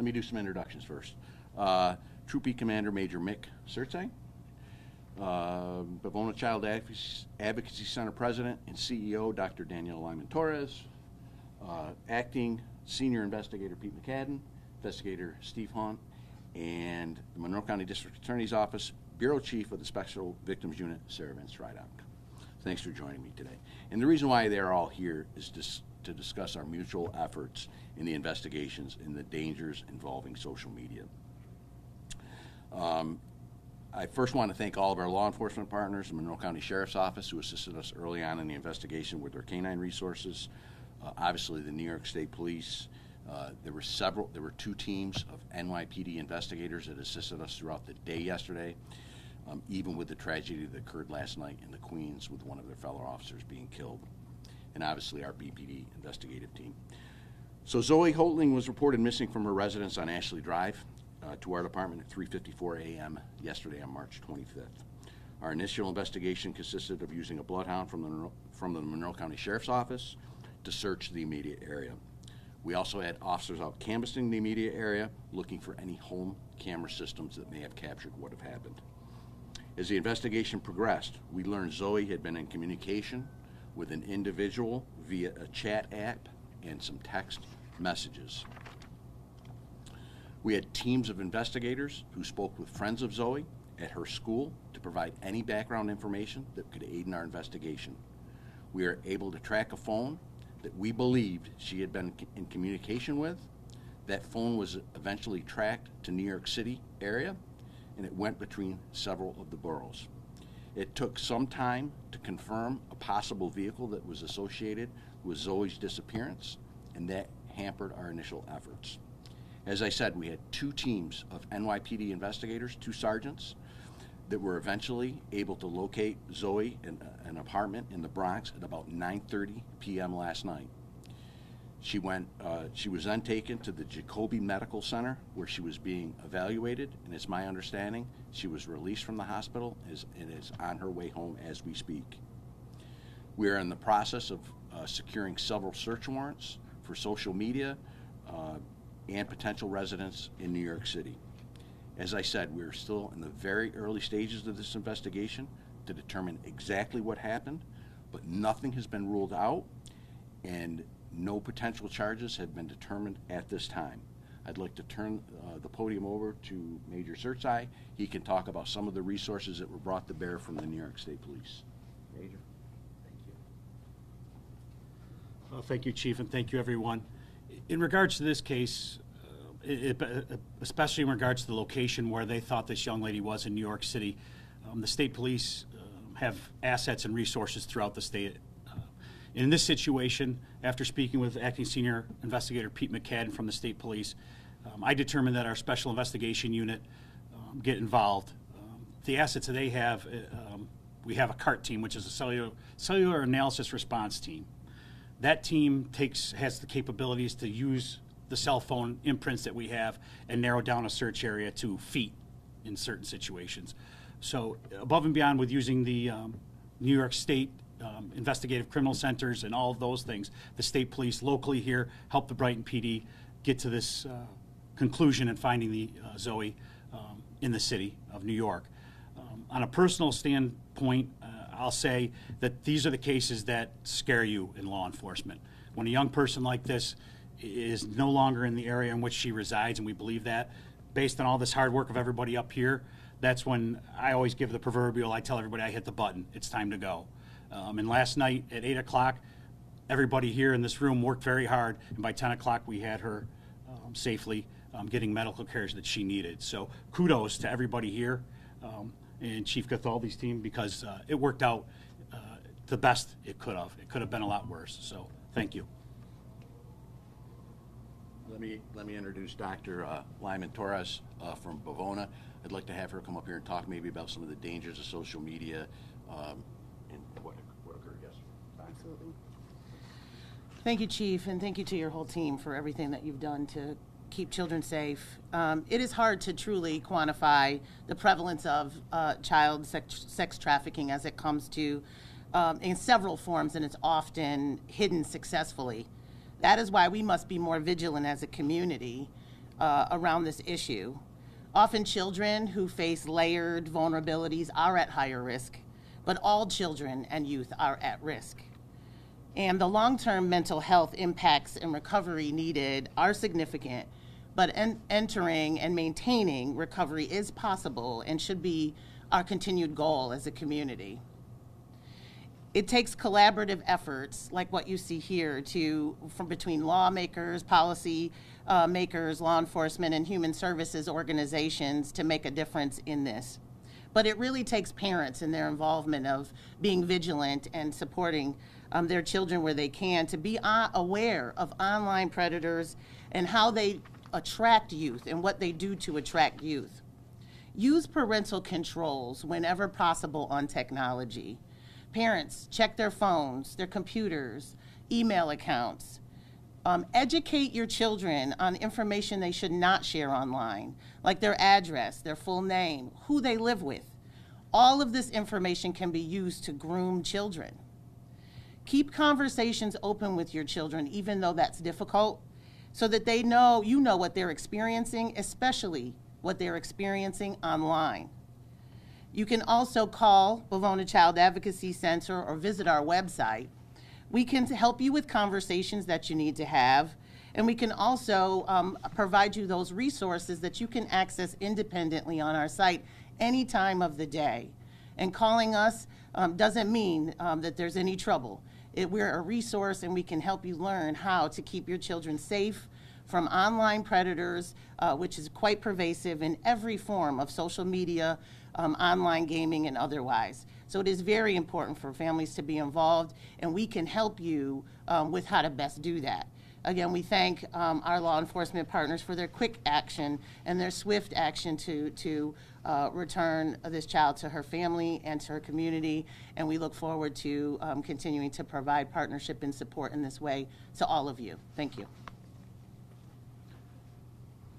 Let me do some introductions first. Troop E Commander Major Mick Sertzang, Bavona Child Advocacy Center President and CEO Dr. Danielle Lyman-Torres, Acting Senior Investigator Pete McCadden, Investigator Steve Hunt, and the Monroe County District Attorney's Office Bureau Chief of the Special Victims Unit, Sarah Van Strydock. Thanks for joining me today. And the reason why they're all here is to discuss our mutual efforts in the investigations and the dangers involving social media. I first want to thank all of our law enforcement partners, the Monroe County Sheriff's Office, who assisted us early on in the investigation with their canine resources. Obviously, the New York State Police. There were two teams of NYPD investigators that assisted us throughout the day yesterday, even with the tragedy that occurred last night in the Queens with one of their fellow officers being killed. And obviously our BPD investigative team. So Zoe Holtling was reported missing from her residence on Ashley Drive to our department at 3:54 a.m. yesterday on March 25th. Our initial investigation consisted of using a bloodhound from the Monroe County Sheriff's Office to search the immediate area. We also had officers out canvassing the immediate area, looking for any home camera systems that may have captured what had happened. As the investigation progressed, we learned Zoe had been in communication with an individual via a chat app and some text messages. We had teams of investigators who spoke with friends of Zoe at her school to provide any background information that could aid in our investigation. We were able to track a phone that we believed she had been in communication with. That phone was eventually tracked to New York City area, and it went between several of the boroughs. It took some time to confirm a possible vehicle that was associated with Zoe's disappearance, and that hampered our initial efforts. As I said, we had two teams of NYPD investigators, two sergeants, that were eventually able to locate Zoe in an apartment in the Bronx at about 9:30 p.m. last night. She was then taken to the Jacoby Medical Center where she was being evaluated, and it's my understanding she was released from the hospital and is on her way home as we speak. We are in the process of securing several search warrants for social media and potential residents in New York City. As I said, we are still in the very early stages of this investigation to determine exactly what happened, but nothing has been ruled out and no potential charges have been determined at this time. I'd like to turn the podium over to Major Sertzai. He can talk about some of the resources that were brought to bear from the New York State Police. Major, thank you. Well, thank you, Chief, and thank you, everyone. In regards to this case, especially in regards to the location where they thought this young lady was in New York City, the state police have assets and resources throughout the state. In this situation, after speaking with Acting Senior Investigator Pete McCadden from the state police, I determined that our Special Investigation Unit get involved. The assets that they have, we have a CART team, which is a cellular analysis response team. That team has the capabilities to use the cell phone imprints that we have and narrow down a search area to feet in certain situations. So above and beyond with using the New York State investigative criminal centers and all of those things, the state police locally here helped the Brighton PD get to this conclusion and finding the Zoe in the city of New York. On a personal standpoint, I'll say that these are the cases that scare you in law enforcement. When a young person like this is no longer in the area in which she resides, and we believe that, based on all this hard work of everybody up here, that's when I always give the proverbial, I tell everybody I hit the button, it's time to go. And last night at 8 o'clock, everybody here in this room worked very hard, and by 10 o'clock we had her safely getting medical care that she needed. So kudos to everybody here and Chief Gathaldi's team, because it worked out the best it could have. It could have been a lot worse, so thank you. Let me introduce Dr. Lyman-Torres from Bavona. I'd like to have her come up here and talk maybe about some of the dangers of social media and what occurred yesterday. Absolutely. Thank you, Chief, and thank you to your whole team for everything that you've done to keep children safe. It is hard to truly quantify the prevalence of child sex trafficking as it comes to in several forms, and it's often hidden successfully. That is why we must be more vigilant as a community around this issue. Often children who face layered vulnerabilities are at higher risk, but all children and youth are at risk. And the long-term mental health impacts and recovery needed are significant, but entering and maintaining recovery is possible and should be our continued goal as a community. It takes collaborative efforts like what you see here from between lawmakers, policy makers, law enforcement, and human services organizations to make a difference in this. But it really takes parents and their involvement of being vigilant and supporting their children where they can to be aware of online predators and how they attract youth and what they do to attract youth. Use parental controls whenever possible on technology. Parents, check their phones, their computers, email accounts. Educate your children on information they should not share online, like their address, their full name, who they live with. All of this information can be used to groom children. Keep conversations open with your children, even though that's difficult, so that they know you know what they're experiencing, especially what they're experiencing online. You can also call Bavona Child Advocacy Center or visit our website. We can help you with conversations that you need to have, and we can also provide you those resources that you can access independently on our site any time of the day. And calling us doesn't mean that there's any trouble. We're a resource, and we can help you learn how to keep your children safe from online predators, which is quite pervasive in every form of social media, online gaming, and otherwise. So it is very important for families to be involved, and we can help you with how to best do that. Again, we thank our law enforcement partners for their quick action and their swift action to return this child to her family and to her community, and we look forward to continuing to provide partnership and support in this way to all of you. Thank you.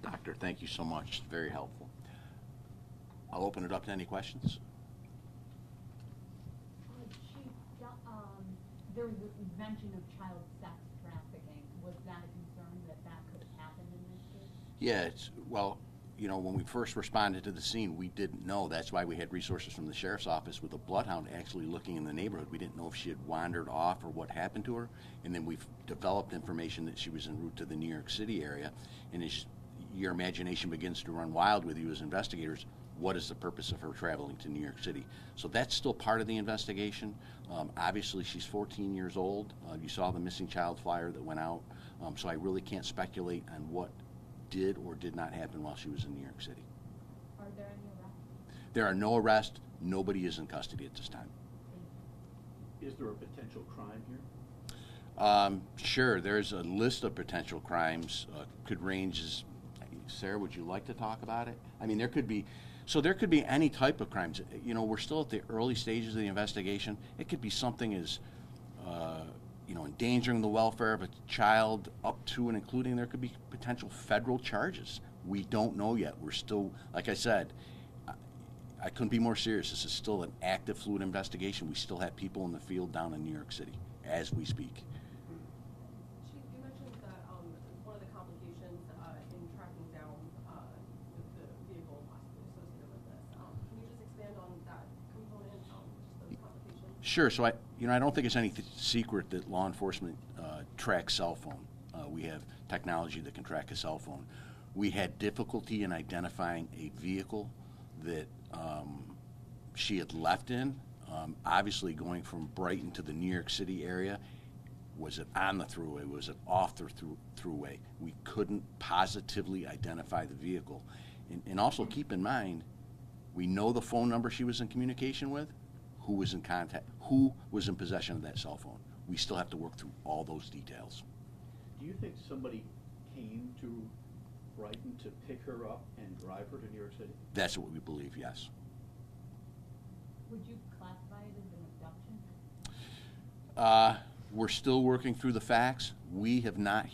Doctor, thank you so much. Very helpful. I'll open it up to any questions. Chief, there was a mention of child sex trafficking. Was that a concern that could have happened in this case? Yeah, well, you know, when we first responded to the scene, we didn't know. That's why we had resources from the sheriff's office with a bloodhound actually looking in the neighborhood. We didn't know if she had wandered off or what happened to her. And then we've developed information that she was en route to the New York City area. And as your imagination begins to run wild with you as investigators, what is the purpose of her traveling to New York City? So that's still part of the investigation. Obviously, she's 14 years old. You saw the missing child flyer that went out. So I really can't speculate on what did or did not happen while she was in New York City. Are there any arrests? There are no arrests. Nobody is in custody at this time. Is there a potential crime here? Sure, there's a list of potential crimes. Could range as, Sarah, would you like to talk about it? I mean, there could be any type of crimes. You know, we're still at the early stages of the investigation. It could be something as, you know, endangering the welfare of a child up to and including there could be potential federal charges. We don't know yet. We're still, like I said, I couldn't be more serious. This is still an active, fluid investigation. We still have people in the field down in New York City as we speak. Chief, you mentioned that one of the complications in tracking down the vehicle possibly associated with this. Can you just expand on that component, just those complications? Sure. So I don't think it's any secret that law enforcement tracks cell phone. We have technology that can track a cell phone. We had difficulty in identifying a vehicle that she had left in. Obviously, going from Brighton to the New York City area, was it on the thruway? Was it off the thruway? We couldn't positively identify the vehicle. And also keep in mind, we know the phone number she was in communication with, who was in contact, who was in possession of that cell phone. We still have to work through all those details. Do you think somebody came to Brighton to pick her up and drive her to New York City? That's what we believe, yes. Would you classify it as an abduction? We're still working through the facts. We have not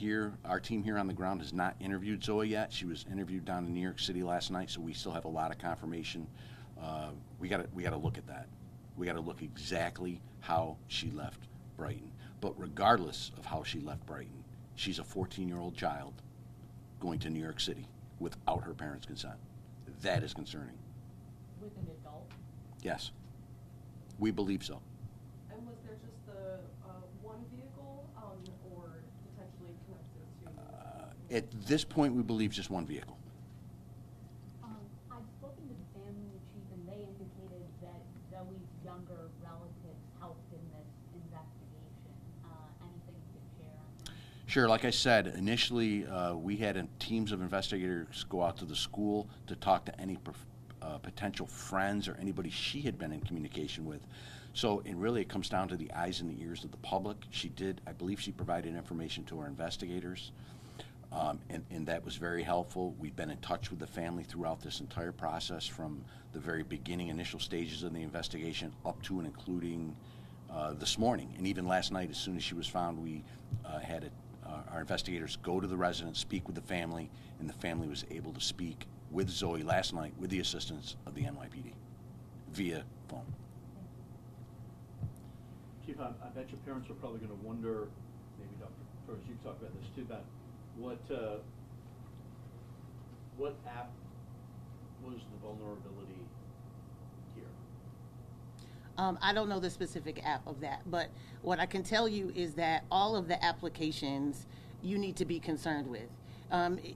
our team here on the ground has not interviewed Zoe yet. She was interviewed down in New York City last night, so we still have a lot of confirmation. We got to look at that. We got to look exactly how she left Brighton. But regardless of how she left Brighton, she's a 14-year-old child going to New York City. without her parents' consent. That is concerning. With an adult? Yes. We believe so. And was there just the one vehicle, or potentially connected to? At this point, we believe just one vehicle. I've spoken to the family, chief, and they indicated that Zoe's younger relatives helped in this investigation. Anything you could share on that? Sure, like I said, initially we had teams of investigators go out to the school to talk to any potential friends or anybody she had been in communication with. So it comes down to the eyes and the ears of the public. I believe she provided information to our investigators, and that was very helpful. We've been in touch with the family throughout this entire process, from the very beginning, initial stages of the investigation, up to and including this morning. And even last night, as soon as she was found, we had our investigators go to the residence, speak with the family, and the family was able to speak with Zoe last night with the assistance of the NYPD via phone. Chief, I bet your parents are probably going to wonder, maybe Dr. Torres, you talk about this too, about what app was the vulnerability here? I don't know the specific app of that, but what I can tell you is that all of the applications you need to be concerned with.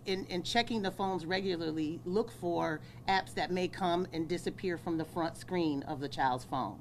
In checking the phones regularly, look for apps that may come and disappear from the front screen of the child's phone.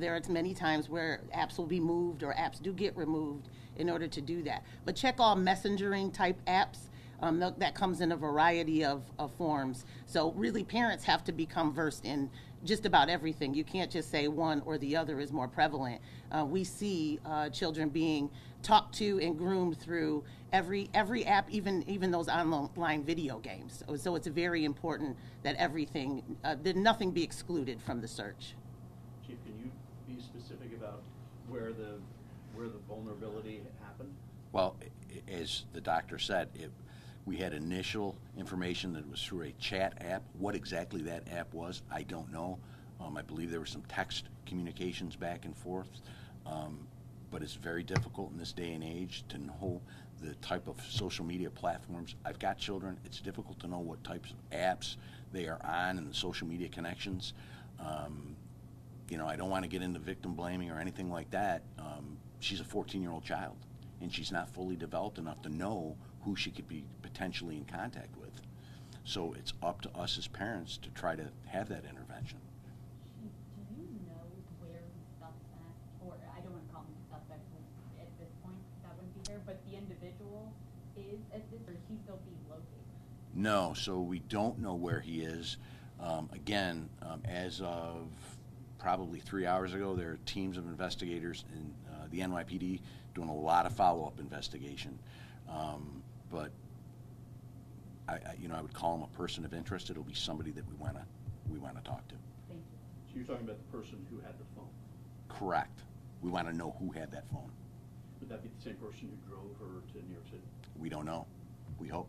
There are many times where apps will be moved or apps do get removed in order to do that. But check all messengering type apps. That comes in a variety of forms. So really, parents have to become versed in just about everything. You can't just say one or the other is more prevalent. We see children being talked to and groomed through every app, even those online video games. So it's very important that that nothing be excluded from the search. Chief, can you be specific about where the vulnerability happened? Well, as the doctor said, we had initial information that it was through a chat app. What exactly that app was, I don't know. I believe there were some text communications back and forth, but it's very difficult in this day and age to know the type of social media platforms. I've got children. It's difficult to know what types of apps they are on and the social media connections. I don't want to get into victim blaming or anything like that. She's a 14-year-old child, and she's not fully developed enough to know who she could be potentially in contact with. So it's up to us as parents to try to have that intervention. Do you know where the suspect, or I don't want to call him the suspect at this point, that wouldn't be fair, but the individual is at this, or is he still being located? No, so we don't know where he is. Again, as of probably 3 hours ago, there are teams of investigators in the NYPD doing a lot of follow-up investigation. But I would call him a person of interest. It'll be somebody that we want to talk to. Thank you. So you're talking about the person who had the phone? Correct. We want to know who had that phone. Would that be the same person who drove her to New York City? We don't know. We hope.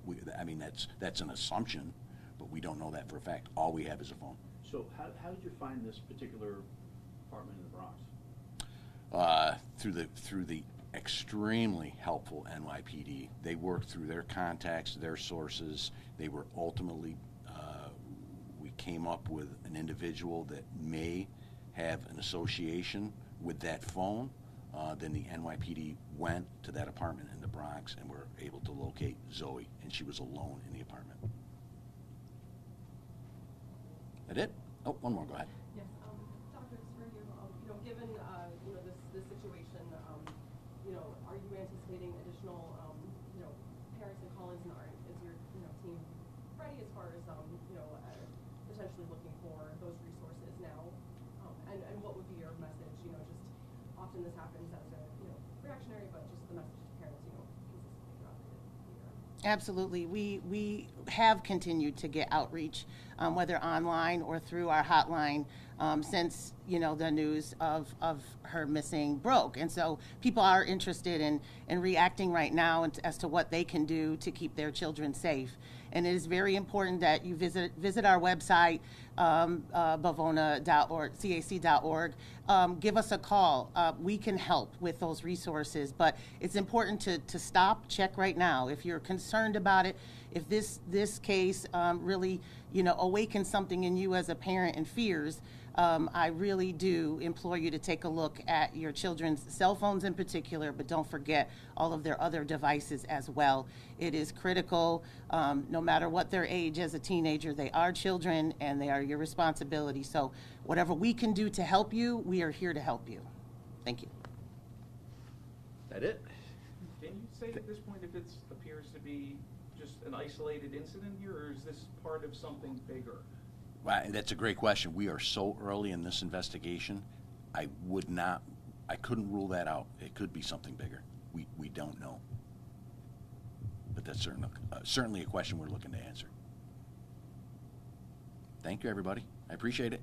That's an assumption, but we don't know that for a fact. All we have is a phone. So how did you find this particular apartment in the Bronx? Through the extremely helpful NYPD. They worked through their contacts, their sources. They were ultimately, we came up with an individual that may have an association with that phone. Then the NYPD went to that apartment in the Bronx and were able to locate Zoe, and she was alone in the apartment. That it? Oh, one more, go ahead. Yes, Dr. It's for you. Given this situation, are you anticipating additional parents and call-ins, and is your team ready as far as potentially looking for those resources now? And what would be your message? Just often this happens as a reactionary, but just the message to parents, consistently throughout the year. Absolutely. We have continued to get outreach, whether online or through our hotline, since the news of her missing broke. And so people are interested in reacting right now as to what they can do to keep their children safe. And it is very important that you visit our website, bavona.org, cac.org. Give us a call. We can help with those resources, but it's important to stop, check right now. If you're concerned about it, if this case really, awakens something in you as a parent and fears, I really do implore you to take a look at your children's cell phones in particular, but don't forget all of their other devices as well. It is critical, no matter what their age as a teenager, they are children and they are your responsibility. So whatever we can do to help you, we are here to help you. Thank you. That it? Can you say at this point if it appears to be just an isolated incident here, or is this part of something bigger? Well, that's a great question. We are so early in this investigation, I couldn't rule that out. It could be something bigger. We don't know. But that's certainly a question we're looking to answer. Thank you, everybody. I appreciate it.